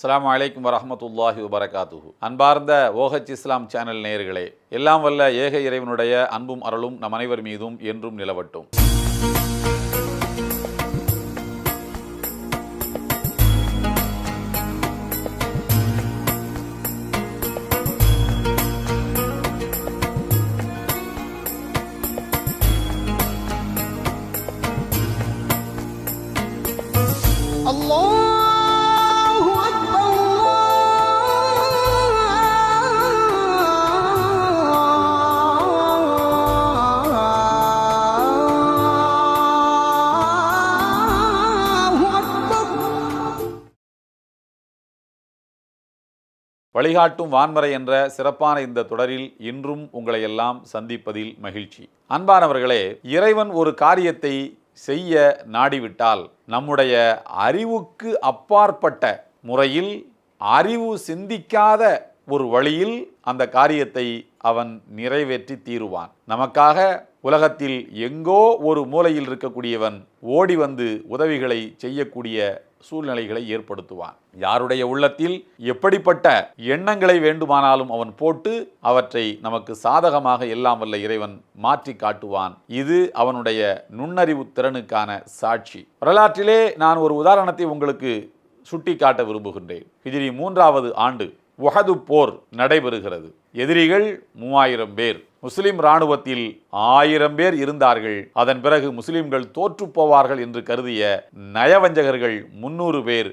அஸ்ஸலாமு அலைக்கும் வரஹ்மத்துல்லாஹி வபரகாத்துஹு. அன்பார்ந்த ஓஹச் இஸ்லாம் சேனல் நேயர்களே, எல்லாம் வல்ல ஏக இறைவனுடைய அன்பும் அருளும் நம் அனைவர் மீதும் என்றும் நிலவட்டும். வழிகாட்டும் வான்மறை என்ற சிறப்பான இந்த தொடரில் இன்றும் உங்களை எல்லாம் சந்திப்பதில் மகிழ்ச்சி. அன்பானவர்களே, இறைவன் ஒரு காரியத்தை செய்ய நாடிவிட்டால் நம்முடைய அறிவுக்கு அப்பாற்பட்ட முறையில், அறிவு சிந்திக்காத ஒரு வழியில் அந்த காரியத்தை அவன் நிறைவேற்றி தீருவான். நமக்காக உலகத்தில் எங்கோ ஒரு மூலையில் இருக்கக்கூடியவன் ஓடி வந்து உதவிகளை செய்யக்கூடிய சூழ்நிலைகளை ஏற்படுத்துவான். யாருடைய உள்ளத்தில் எப்படிப்பட்ட எண்ணங்களை வேண்டுமானாலும் அவன் போட்டு அவற்றை நமக்கு சாதகமாக எல்லாம் வல்ல இறைவன் மாற்றி காட்டுவான். இது அவனுடைய நுண்ணறிவு திறனுக்கான சாட்சி. வரலாற்றிலே நான் ஒரு உதாரணத்தை உங்களுக்கு சுட்டி காட்ட விரும்புகின்றேன். ஹிஜ்ரி 3வது ஆண்டு உஹது போர் நடைபெறுகிறது. எதிரிகள் 3000 பேர், முஸ்லிம் இராணுவத்தில் 1000 பேர் இருந்தார்கள். அதன் பிறகு முஸ்லிம்கள் தோற்று போவார்கள் என்று கருதிய நயவஞ்சகர்கள் 300 பேர்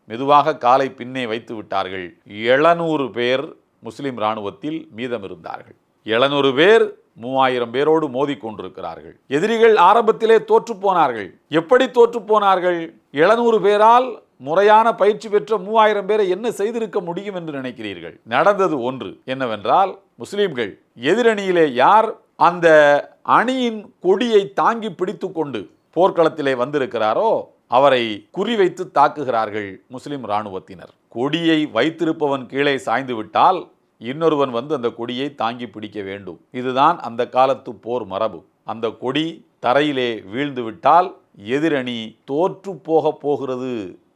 மெதுவாக காலை பின்னே வைத்து விட்டார்கள். 700 பேர் முஸ்லிம் இராணுவத்தில் மீதம் இருந்தார்கள். 700 பேர் 3000 பேரோடு மோதி கொண்டிருக்கிறார்கள். எதிரிகள் ஆரம்பத்திலே தோற்று போனார்கள். எப்படி தோற்று போனார்கள்? 700 பேரால் முறையான பயிற்சி பெற்ற 3000 பேரை என்ன செய்திருக்க முடியும் என்று நினைக்கிறீர்கள்? நடந்தது ஒன்று. என்னவென்றால், முஸ்லிம்கள் எதிரணியிலே யார் அந்த அணியின் கொடியை தாங்கி பிடித்து கொண்டு போர்க்களத்திலே வந்திருக்கிறாரோ அவரை குறிவைத்து தாக்குகிறார்கள் முஸ்லிம் இராணுவத்தினர். கொடியை வைத்திருப்பவன் கீழே சாய்ந்து விட்டால் இன்னொருவன் வந்து அந்த கொடியை தாங்கி பிடிக்க வேண்டும். இதுதான் அந்த காலத்து போர் மரபு. அந்த கொடி தரையிலே வீழ்ந்து விட்டால் எதிரணி தோற்று போகிறது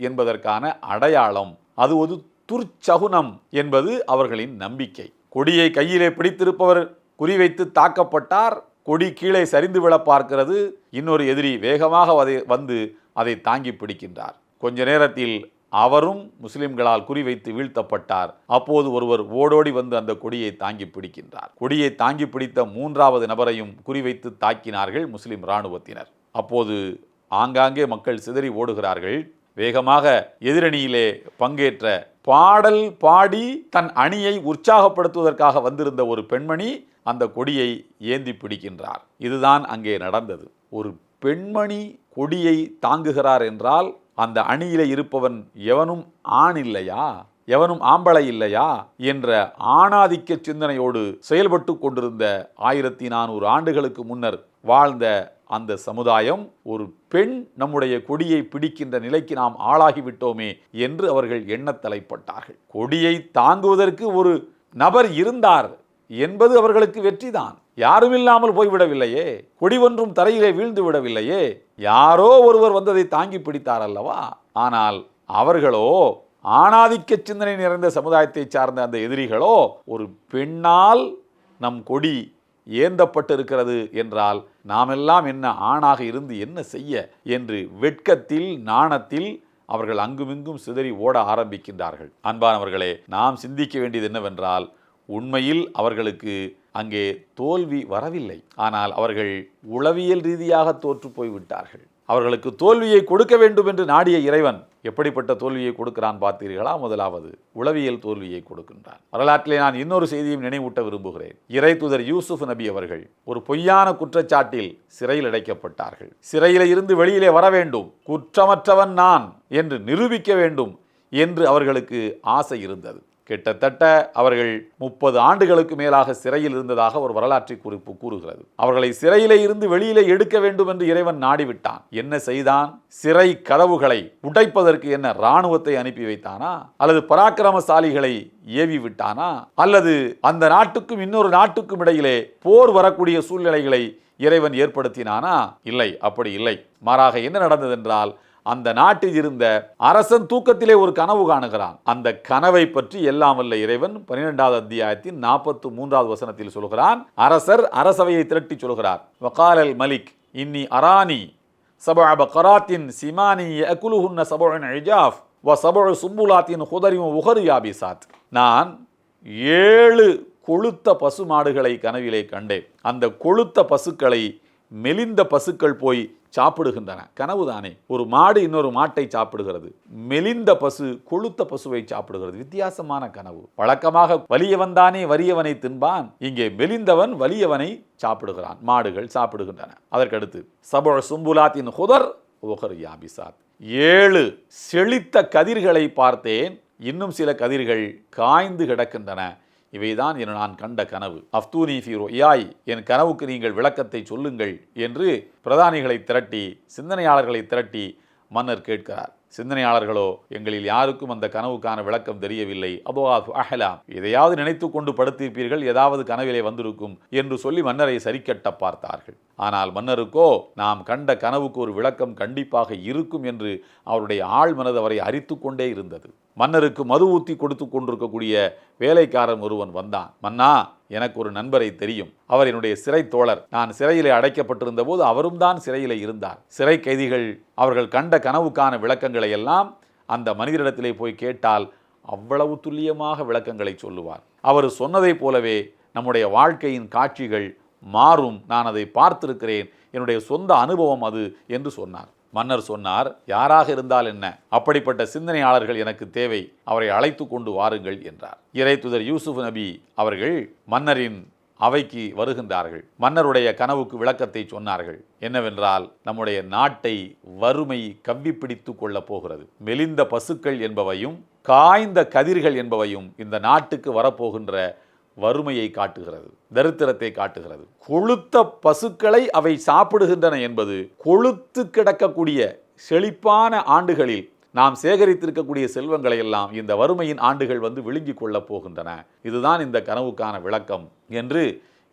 என்பதற்கான அடையாளம். அது ஒரு துர்ச்சகுனம் என்பது அவர்களின் நம்பிக்கை. கொடியை கையிலே பிடித்திருப்பவர் குறிவைத்து தாக்கப்பட்டார். கொடி கீழே சரிந்து விழ பார்க்கிறது. இன்னொரு எதிரி வேகமாக வந்து அதை தாங்கி பிடிக்கின்றார். கொஞ்ச நேரத்தில் அவரும் முஸ்லிம்களால் குறிவைத்து வீழ்த்தப்பட்டார். அப்போது ஒருவர் ஓடோடி வந்து அந்த கொடியை தாங்கி பிடிக்கின்றார். கொடியை தாங்கி பிடித்த 3வது நபரையும் குறிவைத்து தாக்கினார்கள் முஸ்லிம் இராணுவத்தினர். அப்போது ஆங்காங்கே மக்கள் சிதறி ஓடுகிறார்கள். வேகமாக எதிரணியிலே பங்கேற்ற பாடல் பாடி தன் அணியை உற்சாகப்படுத்துவதற்காக வந்திருந்த ஒரு பெண்மணி அந்த கொடியை ஏந்தி பிடிக்கின்றார். இதுதான் அங்கே நடந்தது. ஒரு பெண்மணி கொடியை தாங்குகிறார் என்றால் அந்த அணியிலே இருப்பவன் எவனும் ஆண் இல்லையா, எவனும் ஆம்பளை இல்லையா என்ற ஆணாதிக்க சிந்தனையோடு செயல்பட்டு கொண்டிருந்த 1400 ஆண்டுகளுக்கு முன்னர் வாழ்ந்த அந்த சமுதாயம், ஒரு பெண் நம்முடைய கொடியை பிடிக்கின்ற நிலைக்கு நாம் ஆளாகிவிட்டோமே என்று அவர்கள் எண்ணத் தலைப்பட்டார்கள். கொடியை தாங்குவதற்கு ஒரு நபர் இருந்தார் என்பது அவர்களுக்கு வெற்றிதான். யாருமில்லாமல் போய்விடவில்லையே, கொடி ஒன்றும் தரையிலே வீழ்ந்து விடவில்லையே, யாரோ ஒருவர் வந்ததை தாங்கி பிடித்தார் அல்லவா. ஆனால் அவர்களோ, ஆணாதிக்க சிந்தனை நிறைந்த சமுதாயத்தை சார்ந்த அந்த எதிரிகளோ, ஒரு பெண்ணால் நம் கொடி ஏந்தப்பட்டிருக்கிறது என்றால் நாமெல்லாம் என்ன ஆணாக இருந்து என்ன செய்ய என்று வெட்கத்தில் நாணத்தில் அவர்கள் அங்குமிங்கும் சிதறி ஓட ஆரம்பிக்கின்றார்கள். அன்பானவர்களே, நாம் சிந்திக்க வேண்டியது என்னவென்றால், உண்மையில் அவர்களுக்கு அங்கே தோல்வி வரவில்லை. ஆனால் அவர்கள் உளவியல் ரீதியாக தோற்று போய்விட்டார்கள். அவர்களுக்கு தோல்வியை கொடுக்க வேண்டும் என்று நாடிய இறைவன் எப்படிப்பட்ட தோல்வியை கொடுக்கிறான் பார்த்தீர்களா? முதலாவது உளவியல் தோல்வியை கொடுக்கின்றான். வரலாற்றிலே நான் இன்னொரு செய்தியும் நினைவூட்ட விரும்புகிறேன். இறை தூதர் யூசுப் நபி அவர்கள் ஒரு பொய்யான குற்றச்சாட்டில் சிறையில் அடைக்கப்பட்டார்கள். சிறையில இருந்து வெளியிலே வர வேண்டும், குற்றமற்றவன் நான் என்று நிரூபிக்க வேண்டும் என்று அவர்களுக்கு ஆசை இருந்தது. கிட்டத்தட்ட அவர்கள் 30 ஆண்டுகளுக்கு மேலாக சிறையில் இருந்ததாக ஒரு வரலாற்றை குறிப்பு கூறுகிறது. அவர்களை சிறையிலே இருந்து வெளியிலே எடுக்க வேண்டும் என்று இறைவன் நாடிவிட்டான். என்ன செய்தான்? சிறை கதவுகளை உடைப்பதற்கு என்ன இராணுவத்தை அனுப்பி வைத்தானா? அல்லது பராக்கிரமசாலிகளை ஏவி விட்டானா? அல்லது அந்த நாட்டுக்கும் இன்னொரு நாட்டுக்கும் இடையிலே போர் வரக்கூடிய சூழ்நிலைகளை இறைவன் ஏற்படுத்தினானா? இல்லை, அப்படி இல்லை. மாறாக என்ன நடந்ததென்றால், அந்த நாட்டில் இருந்த அரசன் தூக்கத்திலே ஒரு கனவு காணுகிறான். அந்த கனவை பற்றி எல்லாம் வல்ல இறைவன் 12வது அத்தியாயத்தின் 43வது வசனத்தில் சொல்கிறான். அரசர் அரசவையை திரட்டி சொல்கிறார், வகாலல் மலிக் இன்னி அரானி சபஅ பகராத்தின் சிமானி யஅகுலுஹுன்ன சபஉன் இஜாஃப் வ சபஉ சும்புலாத்தின் ஹுதரின் உஹர் யாபிசாத். நான் 7 கொழுத்த பசுமாடுகளை கனவிலே கண்டேன். அந்த கொழுத்த பசுக்களை மெலிந்த பசுக்கள் போய் சாப்பிடுகின்றன. கனவுதானே. ஒரு மாடு இன்னொரு மாட்டை சாப்பிடுகிறது, மெலிந்த பசு கொழுத்த பசுவை சாப்பிடுகிறது. வித்தியாசமான கனவு. வழக்கமாக வலியவன் தானே வறியவனை தின்பான், இங்கே மெலிந்தவன் வலியவனை சாப்பிடுகிறான். மாடுகள் சாப்பிடுகின்றன. அதற்கடுத்து சபஅ சும்புலாத்தின் ஹுதர் உஹர் யாபிசாத். 7 செழித்த கதிர்களை பார்த்தேன், இன்னும் சில கதிர்கள் காய்ந்து கிடக்கின்றன. இவைதான் என நான் கண்ட கனவு. அஃப்தூனி ஃபீ ருயாய், என் கனவுக்கு நீங்கள் விளக்கத்தை சொல்லுங்கள் என்று பிரதானிகளை திரட்டி, சிந்தனையாளர்களை திரட்டி மன்னர் கேட்கிறார். சிந்தனையாளர்களோ, எங்களில் யாருக்கும் அந்த கனவுக்கான விளக்கம் தெரியவில்லை. அபுவாஃப் அஹலாம், எதையாவது நினைத்து கொண்டு படுத்திருப்பீர்கள், ஏதாவது கனவிலே வந்திருக்கும் என்று சொல்லி மன்னரை சரிக்கட்ட பார்த்தார்கள். ஆனால் மன்னருக்கோ நாம் கண்ட கனவுக்கு ஒரு விளக்கம் கண்டிப்பாக இருக்கும் என்று அவருடைய ஆழ்மனது அவரை அரித்து கொண்டே இருந்தது. மன்னருக்கு மது ஊற்றி கொடுத்து கொண்டிருக்கக்கூடிய வேலைக்காரன் ஒருவன் வந்தான். மன்னா, எனக்கு ஒரு நண்பரை தெரியும், அவர் என்னுடைய சிறை தோழர். நான் சிறையிலே அடைக்கப்பட்டிருந்த போது அவரும் தான் சிறையிலே இருந்தார். சிறை கைதிகள் அவர்கள் கண்ட கனவுக்கான விளக்கங்களை எல்லாம் அந்த மனிதரிடத்திலே போய் கேட்டால் அவ்வளவு துல்லியமாக விளக்கங்களை சொல்லுவார். அவர் சொன்னதை போலவே நம்முடைய வாழ்க்கையின் காட்சிகள் மாறும். நான் அதை பார்த்திருக்கிறேன், என்னுடைய சொந்த அனுபவம் அது என்று சொன்னார். மன்னர் சொன்னார், யாராக இருந்தால் என்ன, அப்படிப்பட்ட சிந்தனையாளர்கள் எனக்கு தேவை, அவரை அழைத்து கொண்டு வாருங்கள் என்றார். இறைத்தூதர் யூசுப் நபி அவர்கள் மன்னரின் அவைக்கு வருகின்றார்கள். மன்னருடைய கனவுக்கு விளக்கத்தை சொன்னார்கள். என்னவென்றால், நம்முடைய நாட்டை வறுமை கவ்வி பிடித்து கொள்ளப் போகிறது. மெலிந்த பசுக்கள் என்பவையும் காய்ந்த கதிர்கள் என்பவையும் இந்த நாட்டுக்கு வரப்போகின்ற வறுமையை காட்டுகிறது, தரித்திரத்தை காட்டுகிறது. கொழுத்த பசுக்களை அவை சாப்பிடுகின்றன என்பது கொழுத்து கிடக்கக்கூடிய செழிப்பான ஆண்டுகளில் நாம் சேகரித்திருக்கக்கூடிய செல்வங்களை எல்லாம் இந்த வறுமையின் ஆண்டுகள் வந்து விழுங்கி கொள்ளப் போகின்றன. இதுதான் இந்த கனவுக்கான விளக்கம் என்று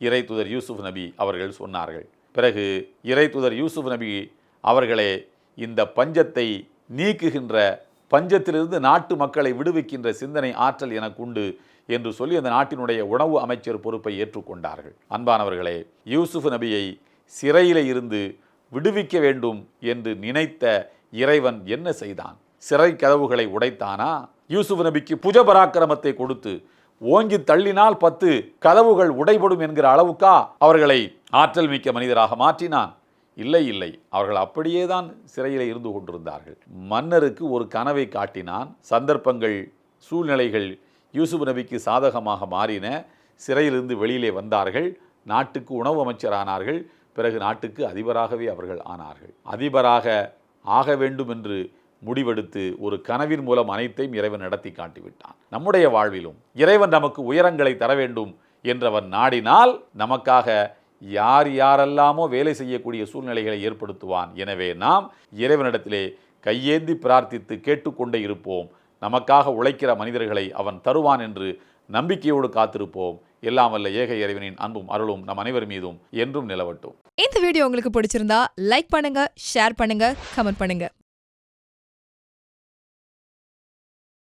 இறைத்தூதர் யூசுப் நபி அவர்கள் சொன்னார்கள். பிறகு இறைத்தூதர் யூசுப் நபி அவர்களே இந்த பஞ்சத்தை நீக்குகின்ற, பஞ்சத்திலிருந்து நாட்டு மக்களை விடுவிக்கின்ற சிந்தனை ஆற்றல் எனக்கு உண்டு என்று சொல்லி அந்த நாட்டினுடைய உணவு அமைச்சர் பொறுப்பை ஏற்றுக்கொண்டார்கள். அன்பானவர்களே, யூசுப் நபியை சிறையிலே இருந்து விடுவிக்க வேண்டும் என்று நினைத்த இறைவன் என்ன செய்தான்? சிறை கதவுகளை உடைத்தானா? யூசுப் நபிக்கு புஜ பராக்கிரமத்தை கொடுத்து ஓங்கி தள்ளினால் 10 கதவுகள் உடைபடும் என்கிற அளவுக்கா அவர்களை ஆற்றல் மிக்க மனிதராக மாற்றினான்? இல்லை இல்லை, அவர்கள் அப்படியே தான் சிறையிலே இருந்து கொண்டிருந்தார்கள். மன்னருக்கு ஒரு கனவை காட்டினான். சந்தர்ப்பங்கள், சூழ்நிலைகள் யூசுப் நபிக்கு சாதகமாக மாறின. சிறையிலிருந்து வெளியிலே வந்தார்கள். நாட்டுக்கு உணவு அமைச்சரானார்கள். பிறகு நாட்டுக்கு அதிபராகவே அவர்கள் ஆனார்கள். அதிபராக ஆக வேண்டும் என்று முடிவெடுத்து ஒரு கனவின் மூலம் அனைத்தையும் இறைவன் நடத்தி காட்டிவிட்டான். நம்முடைய வாழ்விலும் இறைவன் நமக்கு உயரங்களை தர வேண்டும் என்றவன் நாடினால் நமக்காக யார் யாரெல்லாமோ வேலை செய்யக்கூடிய சூழ்நிலைகளை ஏற்படுத்துவான். எனவே நாம் இறைவனிடத்திலே கையேந்தி பிரார்த்தித்து கேட்டுக்கொண்டே இருப்போம். நமக்காக உழைக்கிற மனிதர்களை அவன் தருவான் என்று நம்பிக்கையோடு காத்திருப்போம். எல்லாம் வல்ல ஏக இறைவனின் அன்பும் அருளும் நம் அனைவர் மீதும் என்றும் நிலவட்டும். இந்த வீடியோ உங்களுக்கு பிடிச்சிருந்தா லைக் பண்ணுங்க, ஷேர் பண்ணுங்க, கமெண்ட் பண்ணுங்க.